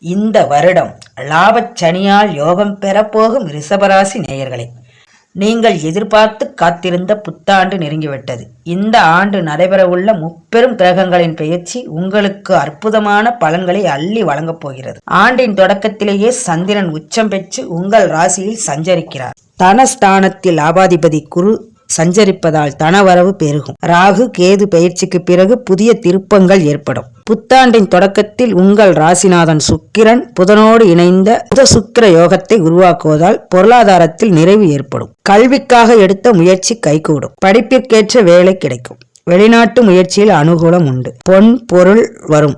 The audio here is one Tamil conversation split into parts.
இந்த வருடம் லாபச் சனியால் யோகம் பெறப்போகும் ரிஷபராசி நேயர்களே, நீங்கள் எதிர்பார்த்து காத்திருந்த புத்தாண்டு நெருங்கிவிட்டது. இந்த ஆண்டு நடைபெறவுள்ள முப்பெரும் கிரகங்களின் பெயர்ச்சி உங்களுக்கு அற்புதமான பலன்களை அள்ளி வழங்கப் போகிறது. ஆண்டின் தொடக்கத்திலேயே சந்திரன் உச்சம் பெற்று உங்கள் ராசியில் சஞ்சரிக்கிறார். தனஸ்தானத்தில் லாபாதிபதி குரு சஞ்சரிப்பதால் தனவரவு பெருகும். ராகு கேது பயிற்சிக்கு பிறகு புதிய திருப்பங்கள் ஏற்படும். புத்தாண்டின் தொடக்கத்தில் உங்கள் ராசிநாதன் சுக்கிரன் புதனோடு இணைந்த புத சுக்கிர யோகத்தை உருவாக்குவதால் பொருளாதாரத்தில் நிறைவு ஏற்படும். கல்விக்காக எடுத்த முயற்சி கைகூடும். படிப்பிற்கேற்ற வேலை கிடைக்கும். வெளிநாட்டு முயற்சியில் அனுகூலம் உண்டு. பொன் பொருள் வரும்.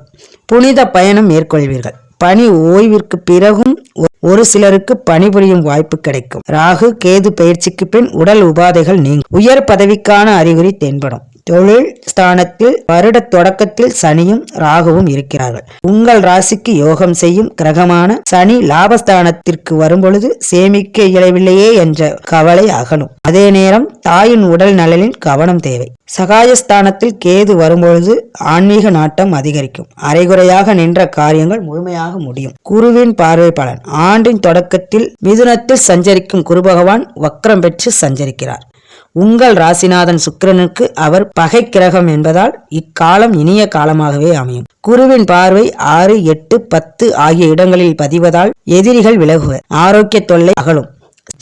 புனித பயணம் மேற்கொள்வீர்கள். பணி ஓய்விற்கு பிறகும் ஒரு சிலருக்கு பணிபுரியும் வாய்ப்பு கிடைக்கும். ராகு கேது பயிற்சிக்கு பின் உடல் உபாதைகள் நீங்கும். உயர் பதவிக்கான அறிகுறி தென்படும். தொழில் ஸ்தானத்தில் வருட தொடக்கத்தில் சனியும் ராகுவும் இருக்கிறார்கள். உங்கள் ராசிக்கு யோகம் செய்யும் கிரகமான சனி லாபஸ்தானத்திற்கு வரும்பொழுது சேமிக்க இயலவில்லையே என்ற கவலை அகலும். அதே நேரம் தாயின் உடல் நலனில் கவனம் தேவை. சகாயஸ்தானத்தில் கேது வரும்பொழுது ஆன்மீக நாட்டம் அதிகரிக்கும். அரைகுறையாக நின்ற காரியங்கள் முழுமையாக முடியும். குருவின் பார்வை பலன். ஆண்டின் தொடக்கத்தில் மிதுனத்தில் சஞ்சரிக்கும் குரு பகவான் வக்ரம் பெற்று சஞ்சரிக்கிறார். உங்கள் ராசிநாதன் சுக்கிரனுக்கு அவர் பகை கிரகம் என்பதால் இக்காலம் இனிய காலமாகவே அமையும். குருவின் பார்வை 6, 8, 10 ஆகிய இடங்களில் பதிவதால் எதிரிகள் விலகுவர். ஆரோக்கிய தொல்லை அகலும்.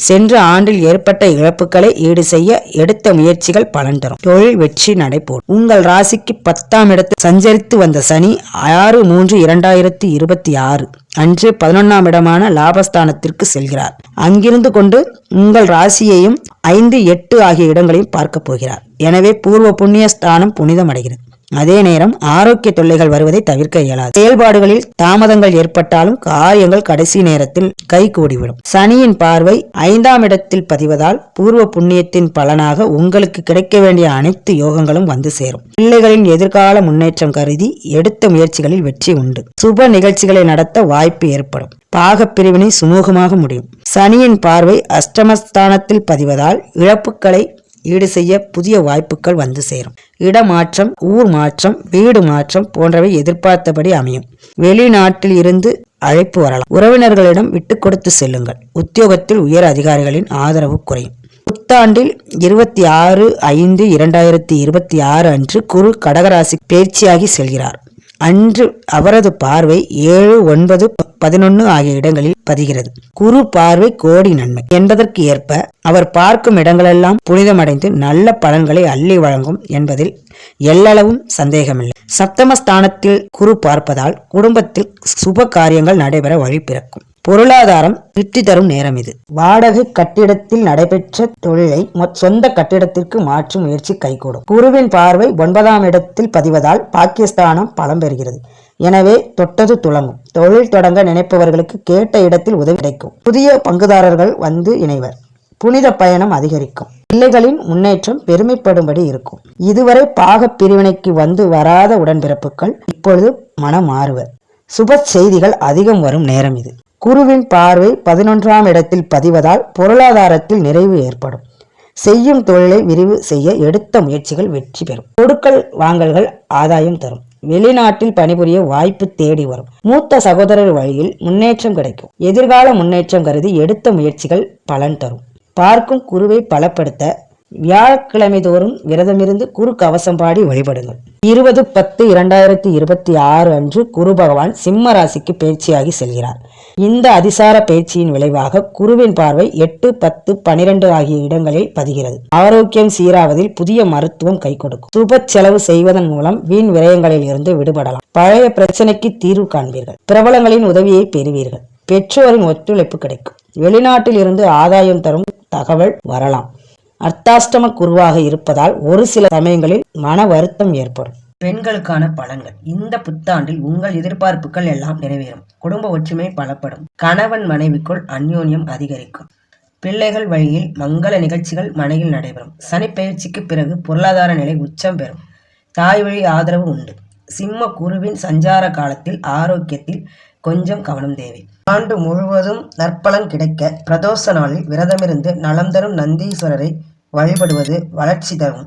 சென்ற ஆண்டில் ஏற்பட்ட இழப்புகளை ஈடு செய்ய எடுத்த முயற்சிகள் பலன் தரும். தொழில் வெற்றி நடைபோடும். உங்கள் ராசிக்கு 10ஆம் இடத்தில் சஞ்சரித்து வந்த சனி 6/3/2026 அன்று 11ஆம் இடமான லாபஸ்தானத்திற்கு செல்கிறார். அங்கிருந்து கொண்டு உங்கள் ராசியையும் 5, 8 ஆகிய இடங்களையும் பார்க்க போகிறார். எனவே பூர்வ புண்ணிய ஸ்தானம் புனிதமடைகிறது. அதே நேரம் ஆரோக்கிய தொல்லைகள் வருவதை தவிர்க்க இயலாது. செயல்பாடுகளில் தாமதங்கள் ஏற்பட்டாலும் காரியங்கள் கடைசி நேரத்தில் கைகூடிவிடும். சனியின் பார்வை 5ஆம் இடத்தில் பதிவதால் பூர்வ புண்ணியத்தின் பலனாக உங்களுக்கு கிடைக்க வேண்டிய அனைத்து யோகங்களும் வந்து சேரும். பிள்ளைகளின் எதிர்கால முன்னேற்றம் கருதி எடுத்த முயற்சிகளில் வெற்றி உண்டு. சுப நிகழ்ச்சிகளை நடத்த வாய்ப்பு ஏற்படும். பாக பிரிவினை சுமூகமாக முடியும். சனியின் பார்வை அஷ்டமஸ்தானத்தில் பதிவதால் இழப்புகளை ஈடு செய்ய புதிய வாய்ப்புகள் வந்து சேரும். இடமாற்றம், ஊர் மாற்றம், வீடு மாற்றம் போன்றவை எதிர்பார்த்தபடி அமையும். வெளிநாட்டில் இருந்து அழைப்பு வரலாம். உறவினர்களிடம் விட்டு கொடுத்து செல்லுங்கள். உத்தியோகத்தில் உயர் அதிகாரிகளின் ஆதரவு குறையும். புத்தாண்டில் 26/5/2026 அன்று குரு கடகராசி பயிற்சியாகி செல்கிறார். அன்று அவரது பார்வை 7, 9, 11 ஆகிய இடங்களில் பதிகிறது. குரு பார்வை கோடி நன்மை என்பதற்கு ஏற்ப அவர் பார்க்கும் இடங்களெல்லாம் புனிதமடைந்து நல்ல பலன்களை அள்ளி வழங்கும் என்பதில் எல்லளவும் சந்தேகமில்லை. சப்தமஸ்தானத்தில் குரு பார்ப்பதால் குடும்பத்தில் சுப காரியங்கள் நடைபெற வழி பிறக்கும். பொருளாதாரம் திருப்தி தரும் நேரம் இது. வாடகை கட்டிடத்தில் நடைபெற்ற தொழிலை சொந்த கட்டிடத்திற்கு மாற்றும் முயற்சி கைகூடும். குருவின் பார்வை 9ஆம் இடத்தில் பதிவதால் பாக்கியஸ்தானம் பலம் பெறுகிறது. எனவே தொட்டது துளங்கும். தொழில் தொடங்க நினைப்பவர்களுக்கு கேட்ட இடத்தில் உதவி கிடைக்கும். புதிய பங்குதாரர்கள் வந்து இணைவர். புனித பயணம் அதிகரிக்கும். பிள்ளைகளின் முன்னேற்றம் பெருமைப்படும்படி இருக்கும். இதுவரை பாக பிரிவினைக்கு வந்து வராத உடன்பிறப்புகள் இப்பொழுது மனம் மாறுவர். சுப செய்திகள் அதிகம் வரும் நேரம் இது. குருவின் பார்வை 11ஆம் இடத்தில் பதிவதால் பொருளாதாரத்தில் நிறைவு ஏற்படும். செய்யும் தொழிலை விரிவு செய்ய எடுத்த முயற்சிகள் வெற்றி பெறும். கொடுக்கல் வாங்கல்கள் ஆதாயம் தரும். வெளிநாட்டில் பணிபுரிய வாய்ப்பு தேடி வரும். மூத்த சகோதரர் வழியில் முன்னேற்றம் கிடைக்கும். எதிர்கால முன்னேற்றம் கருதி எடுத்த முயற்சிகள் பலன் தரும். பார்க்கும் குருவை பலப்படுத்த வியாழக்கிழமை தோறும் விரதமிருந்து குரு கவசம் பாடி வழிபடுங்கள். 20/10/2026 அன்று குரு பகவான் சிம்ம ராசிக்கு பயிற்சியாகி செல்கிறார். இந்த அதிசார பயிற்சியின் விளைவாக குருவின் பார்வை 8, 10, 12 ஆகிய இடங்களில் பதிகிறது. ஆரோக்கியம் சீராவதில் புதிய மருத்துவம் கை கொடுக்கும். சுப செலவு செய்வதன் மூலம் வீண் விரயங்களில் இருந்து விடுபடலாம். பழைய பிரச்சனைக்கு தீர்வு காண்பீர்கள். பிரபலங்களின் உதவியை பெறுவீர்கள். பெற்றோரின் ஒத்துழைப்பு கிடைக்கும். வெளிநாட்டில் இருந்து ஆதாயம் தரும் தகவல் வரலாம். அர்த்தாஷ்டம குருவாக இருப்பதால் ஒரு சில சமயங்களில் மன வருத்தம் ஏற்படும். பெண்களுக்கான பலன்கள். இந்த புத்தாண்டில் உங்கள் எதிர்பார்ப்புகள் எல்லாம் நிறைவேறும். குடும்ப ஒற்றுமை பலப்படும். கணவன் மனைவிக்குள் அந்யோன்யம் அதிகரிக்கும். பிள்ளைகள் வழியில் மங்கள நிகழ்ச்சிகள் மனையில் நடைபெறும். சனி பயிற்சிக்கு பிறகு பொருளாதார நிலை உச்சம் பெறும். தாய் வழி ஆதரவு உண்டு. சிம்ம குருவின் சஞ்சார காலத்தில் ஆரோக்கியத்தில் கொஞ்சம் கவனம் தேவை. ஆண்டு முழுவதும் நற்பலன் கிடைக்க பிரதோஷ நாளில் விரதமிருந்து நலம் தரும் நந்தீஸ்வரரை வழிபடுவது வளர்ச்சி தரும்.